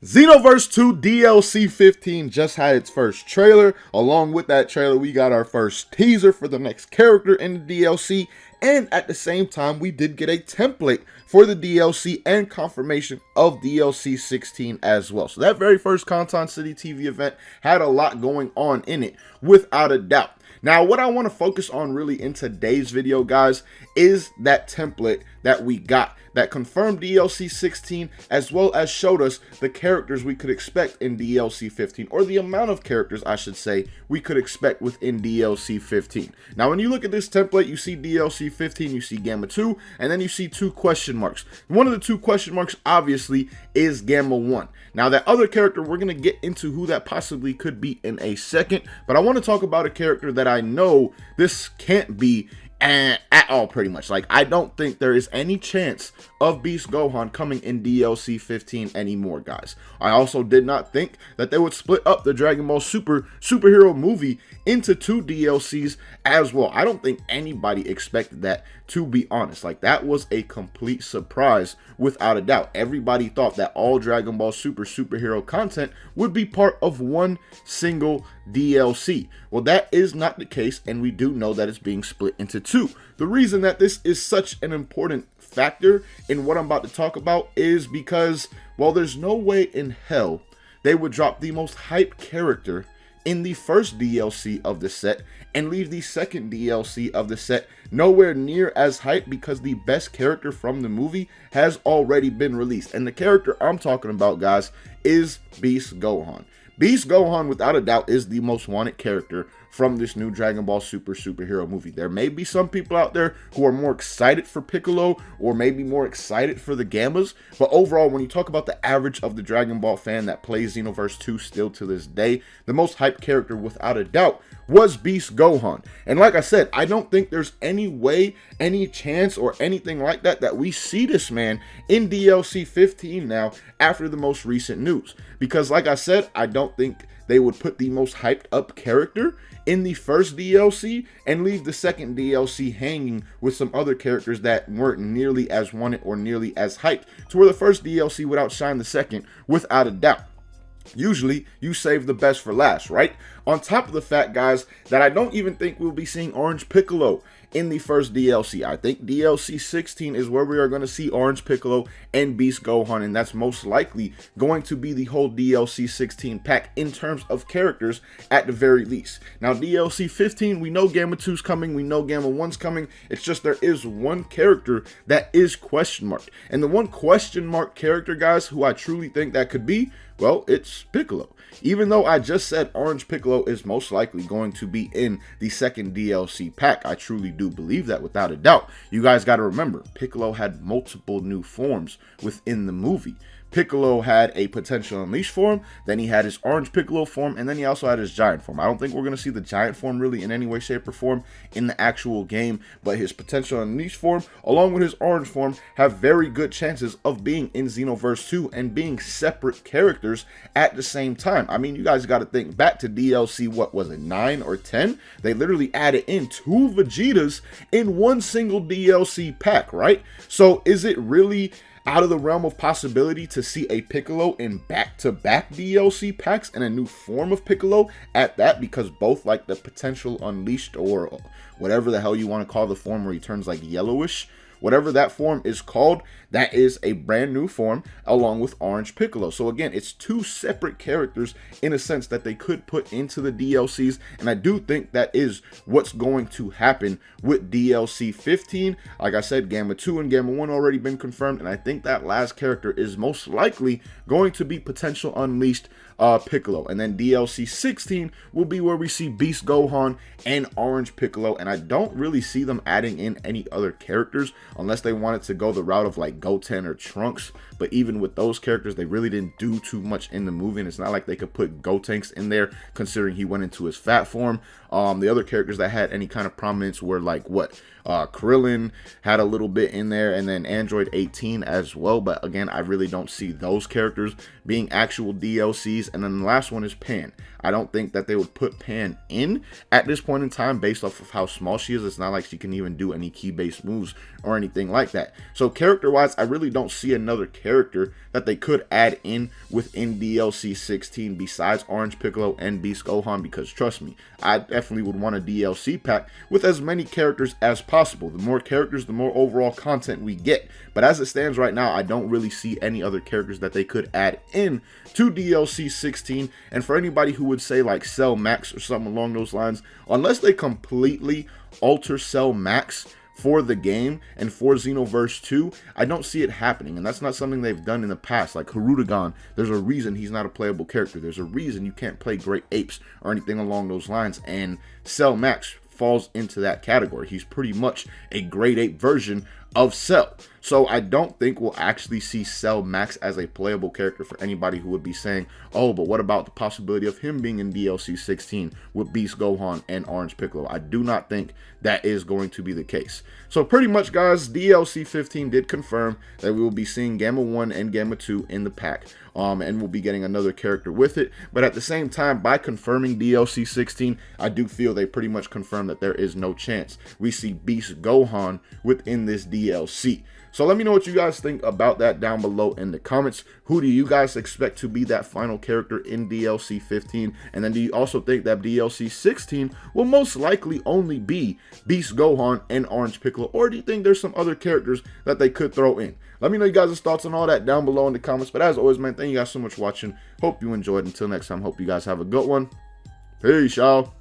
Xenoverse 2 DLC 15 just had its first trailer. Along with that trailer, we got our first teaser for the next character in the DLC. And at the same time, we did get a template for the DLC and confirmation of DLC 16 as well. So that very first Conton City TV event had a lot going on in it, without a doubt. Now, what I want to focus on really in today's video, guys, is that template that we got that confirmed DLC 16, as well as showed us the characters we could expect in DLC 15, or the amount of characters, I should say, we could expect within DLC 15. Now, when you look at this template, you see DLC 15, you see Gamma 2, and then you see two question marks. One of the two question marks, obviously, is Gamma 1. Now, that other character, we're going to get into who that possibly could be in a second, but I want to talk about a character that I know this can't be at all, pretty much. Like, I don't think there is any chance of Beast Gohan coming in DLC 15 anymore, guys. I also did not think that they would split up the Dragon Ball superhero movie into two DLCs as well. I don't think anybody expected that, to be honest. Like, that was a complete surprise, without a doubt. Everybody thought that all Dragon Ball superhero content would be part of one single DLC. Well, that is not the case, and we do know that it's being split into two. The reason that this is such an important factor in what I'm about to talk about is because, well, there's no way in hell they would drop the most hyped character in the first DLC of the set and leave the second DLC of the set nowhere near as hyped, because the best character from the movie has already been released. And the character I'm talking about, guys, is Beast Gohan. Beast Gohan, without a doubt, is the most wanted character from this new Dragon Ball superhero movie. There may be some people out there who are more excited for Piccolo, or maybe more excited for the Gammas, but overall, when you talk about the average of the Dragon Ball fan that plays Xenoverse 2 still to this day, the most hyped character, without a doubt, was Beast Gohan. And like I said, I don't think there's any way, any chance, or anything like that that we see this man in DLC 15 now after the most recent news. Because like I said, I don't think they would put the most hyped up character in the first DLC and leave the second DLC hanging with some other characters that weren't nearly as wanted or nearly as hyped, to where the first DLC would outshine the second, without a doubt. Usually, you save the best for last, right? On top of the fact, guys, that I don't even think we'll be seeing Orange Piccolo in the first DLC. I think DLC 16 is where we are going to see Orange Piccolo and Beast Gohan, and that's most likely going to be the whole DLC 16 pack in terms of characters at the very least. Now, DLC 15, we know Gamma 2's coming, we know Gamma 1's coming. It's just there is one character that is question marked. And the one question mark character, guys, who I truly think that could be, well, it's Piccolo. Even though I just said Orange Piccolo is most likely going to be in the second DLC pack, I truly do believe that, without a doubt. You guys got to remember, Piccolo had multiple new forms within the movie. Piccolo had a potential unleashed form, then he had his Orange Piccolo form, and then he also had his giant form. I don't think we're going to see the giant form really in any way, shape, or form in the actual game, but his potential unleashed form, along with his orange form, have very good chances of being in Xenoverse 2 and being separate characters at the same time. I mean, you guys got to think back to DLC, what was it, 9 or 10? They literally added in 2 Vegetas in one single DLC pack, right? So is it really out of the realm of possibility to see a Piccolo in back-to-back DLC packs and a new form of Piccolo at that? Because both, like, the potential unleashed, or whatever the hell you want to call the form where he turns like yellowish, whatever that form is called, that is a brand new form along with Orange Piccolo. So again, it's 2 separate characters in a sense that they could put into the DLCs, and I do think that is what's going to happen with DLC 15. Like I said, Gamma 2 and Gamma 1 already been confirmed, and I think that last character is most likely going to be potential unleashed Piccolo. And then DLC 16 will be where we see Beast Gohan and Orange Piccolo, and I don't really see them adding in any other characters unless they wanted to go the route of like Goten or Trunks. But even with those characters, they really didn't do too much in the movie, and it's not like they could put Gotenks in there considering he went into his fat form. The other characters that had any kind of prominence were like, what, Krillin had a little bit in there, and then Android 18 as well. But again, I really don't see those characters being actual DLCs. And then the last one is Pan. I don't think that they would put Pan in at this point in time based off of how small she is. It's not like she can even do any key-based moves or anything like that. So character-wise, I really don't see another character that they could add in within DLC 16 besides Orange Piccolo and Beast Gohan, because trust me, I definitely would want a DLC pack with as many characters as possible. The more characters, the more overall content we get. But as it stands right now, I don't really see any other characters that they could add in to DLC 16. And for anybody who would say like Cell Max or something along those lines, unless they completely alter Cell Max for the game and for Xenoverse 2, I don't see it happening. And that's not something they've done in the past. Like Hirudegan, there's a reason he's not a playable character. There's a reason you can't play Great Apes or anything along those lines. And Cell Max falls into that category. He's pretty much a Great Ape version of Cell. So I don't think we'll actually see Cell Max as a playable character for anybody who would be saying, oh, but what about the possibility of him being in DLC 16 with Beast Gohan and Orange Piccolo? I do not think that is going to be the case. So pretty much, guys, DLC 15 did confirm that we will be seeing Gamma 1 and Gamma 2 in the pack. And we'll be getting another character with it. But at the same time, by confirming DLC 16, I do feel they pretty much confirmed that there is no chance we see Beast Gohan within this DLC. So let me know what you guys think about that down below in the comments. Who do you guys expect to be that final character in DLC 15? And then do you also think that DLC 16 will most likely only be Beast Gohan and Orange Piccolo? Or do you think there's some other characters that they could throw in? Let me know you guys' thoughts on all that down below in the comments. But as always, man, thank you guys so much for watching. Hope you enjoyed. Until next time, hope you guys have a good one. Peace, y'all.